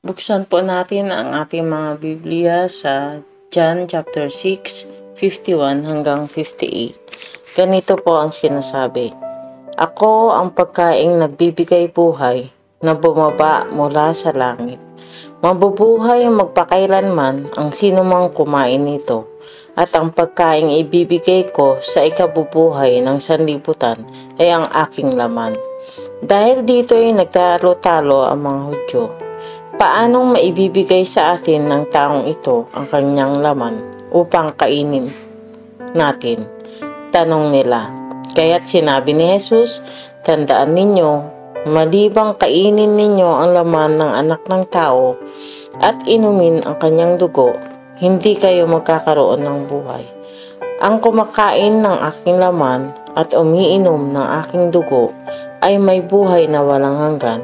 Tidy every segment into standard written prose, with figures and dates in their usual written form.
Buksan po natin ang ating mga Biblia sa John chapter 6, 51 hanggang 58. Ganito po ang sinasabi. Ako ang pagkaing nagbibigay buhay na bumaba mula sa langit. Mabubuhay magpakailanman ang sinumang kumain nito, at ang pagkaing ibibigay ko sa ikabubuhay ng sanlibutan ay ang aking laman. Dahil dito ay nagtalo-talo ang mga Hudyo. Paanong maibibigay sa atin ng taong ito ang kanyang laman upang kainin natin? Tanong nila. Kaya't sinabi ni Jesus, tandaan ninyo, malibang kainin ninyo ang laman ng anak ng tao at inumin ang kanyang dugo, hindi kayo magkakaroon ng buhay. Ang kumakain ng aking laman at umiinom ng aking dugo ay may buhay na walang hanggan,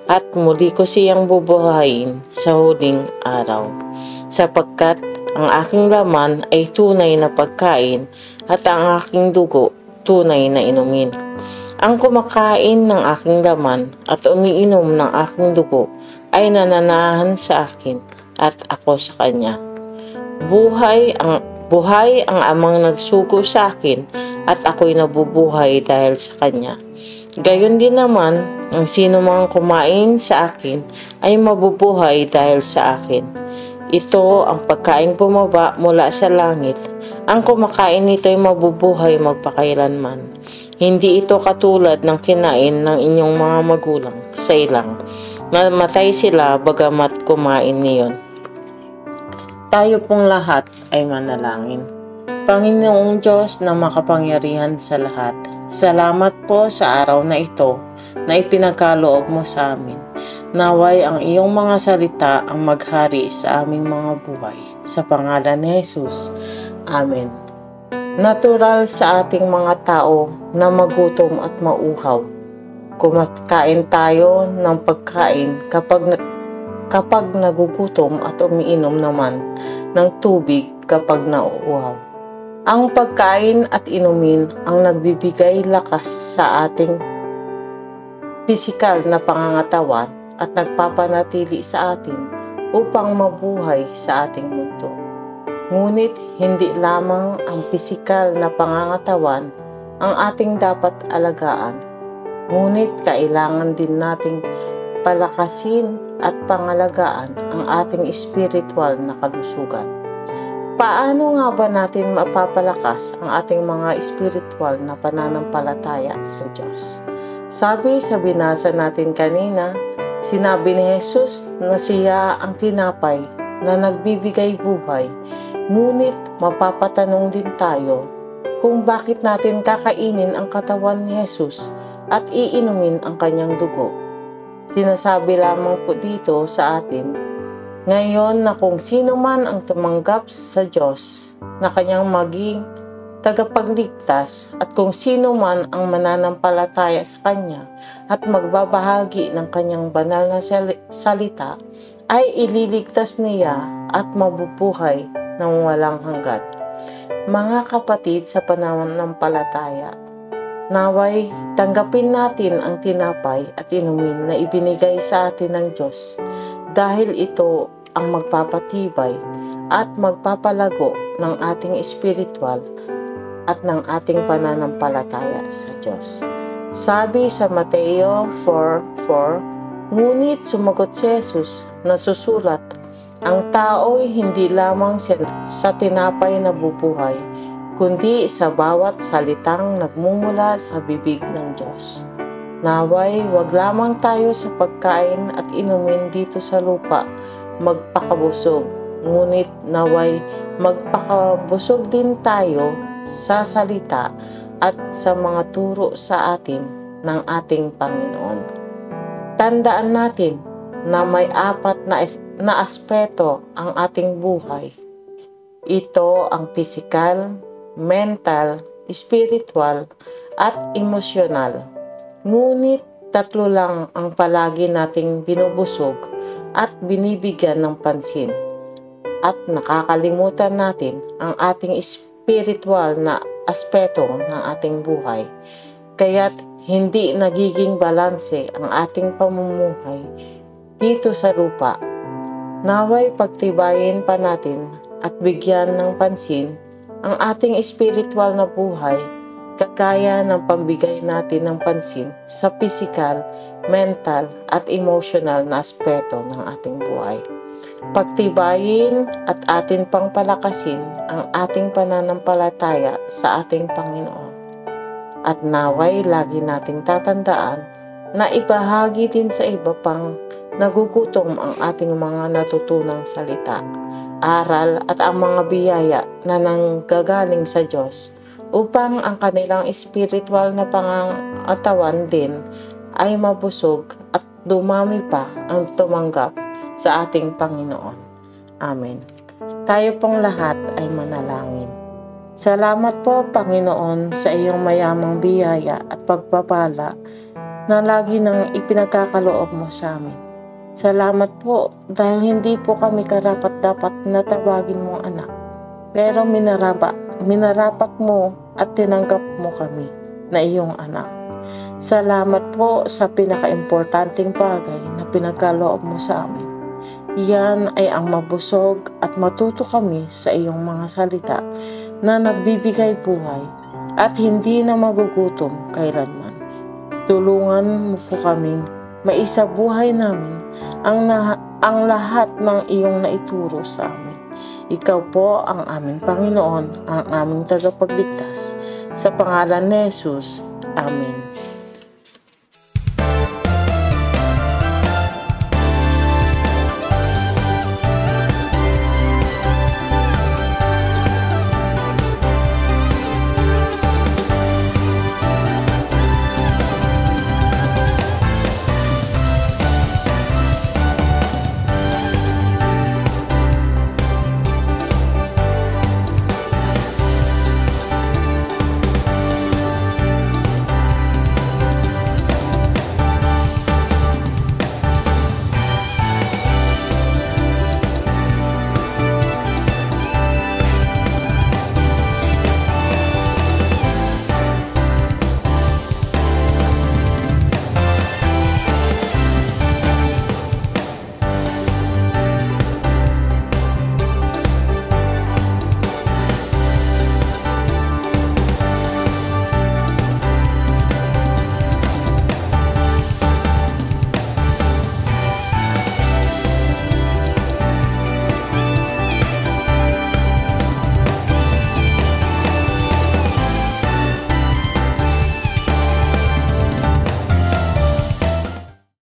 at muli ko siyang bubuhayin sa huling araw. Sapagkat ang aking laman ay tunay na pagkain at ang aking dugo tunay na inumin. Ang kumakain ng aking laman at umiinom ng aking dugo ay nananahan sa akin at ako sa kanya. Buhay ang amang nagsugo sa akin at ako'y nabubuhay dahil sa kanya. Gayon din naman, ang sino mang kumain sa akin ay mabubuhay dahil sa akin. Ito ang pagkain bumaba mula sa langit. Ang kumakain nito ay mabubuhay magpakailanman. Hindi ito katulad ng kinain ng inyong mga magulang sa ilang. Namatay sila bagamat kumain niyon. Tayo pong lahat ay manalangin. Panginoong Diyos na makapangyarihan sa lahat, salamat po sa araw na ito na ipinagkaloob mo sa amin. Naway ang iyong mga salita ang maghari sa aming mga buhay. Sa pangalan ni Jesus. Amen. Natural sa ating mga tao na magutom at mauhaw. Kumakain tayo ng pagkain kapag nagugutom at umiinom naman ng tubig kapag nauuhaw. Ang pagkain at inumin ang nagbibigay lakas sa ating pisikal na pangangatawan at nagpapanatili sa atin upang mabuhay sa ating mundo. Ngunit hindi lamang ang pisikal na pangangatawan ang ating dapat alagaan, ngunit kailangan din nating palakasin at pangalagaan ang ating espiritual na kalusugan. Paano nga ba natin mapapalakas ang ating mga espiritual na pananampalataya sa Diyos? Sabi sa binasa natin kanina, sinabi ni Jesus na siya ang tinapay na nagbibigay buhay, ngunit mapapatanong din tayo kung bakit natin kakainin ang katawan ni Jesus at iinumin ang kanyang dugo. Sinasabi lamang po dito sa atin ngayon na kung sino man ang tumanggap sa Diyos na kanyang maging tagapagligtas at kung sino man ang mananampalataya sa Kanya at magbabahagi ng Kanyang banal na salita ay ililigtas niya at mabubuhay ng walang hanggan. Mga kapatid sa pananampalataya, naway tanggapin natin ang tinapay at inumin na ibinigay sa atin ng Diyos dahil ito ang magpapatibay at magpapalago ng ating espiritual at ng ating pananampalataya sa Diyos. Sabi sa Mateo 4:4, ngunit sumagot si Jesus na susulat, ang tao'y hindi lamang sa tinapay na bubuhay, kundi sa bawat salitang nagmumula sa bibig ng Diyos. Naway, wag lamang tayo sa pagkain at inumin dito sa lupa magpakabusog, ngunit naway magpakabusog din tayo sa salita at sa mga turo sa atin ng ating Panginoon. Tandaan natin na may apat na aspeto ang ating buhay. Ito ang pisikal, mental, spiritual, at emosyonal. Ngunit tatlo lang ang palagi nating binubusog at binibigyan ng pansin. At nakakalimutan natin ang ating spiritual na aspeto ng ating buhay. Kaya't hindi nagiging balanse ang ating pamumuhay dito sa lupa Naway pagtibayin pa natin at bigyan ng pansin ang ating espiritual na buhay, kagaya ng pagbigay natin ng pansin sa physical, mental at emotional na aspeto ng ating buhay. Pagtibayin at atin pang palakasin ang ating pananampalataya sa ating Panginoon. At naway lagi nating tatandaan na ibahagi din sa iba pang nagugutom ang ating mga natutunang salita, aral at ang mga biyaya na nanggagaling sa Diyos upang ang kanilang espiritual na pangangatawan din ay mabusog at dumami pa ang tumanggap sa ating Panginoon. Amen. Tayo pong lahat ay manalangin. Salamat po, Panginoon, sa iyong mayamang biyaya at pagpapala na lagi nang ipinagkakaloob mo sa amin. Salamat po dahil hindi po kami karapat-dapat na tawagin mong anak. Pero minarapat mo at tinanggap mo kami na iyong anak. Salamat po sa pinaka-importanting bagay na pinagkaloob mo sa amin. Iyan ay ang mabusog at matuto kami sa iyong mga salita na nagbibigay buhay at hindi na magugutom kailanman. Tulungan mo po kaming maisabuhay namin ang lahat ng iyong naituro sa amin. Ikaw po ang aming Panginoon, ang aming tagapagligtas. Sa pangalan ni Jesus. Amen.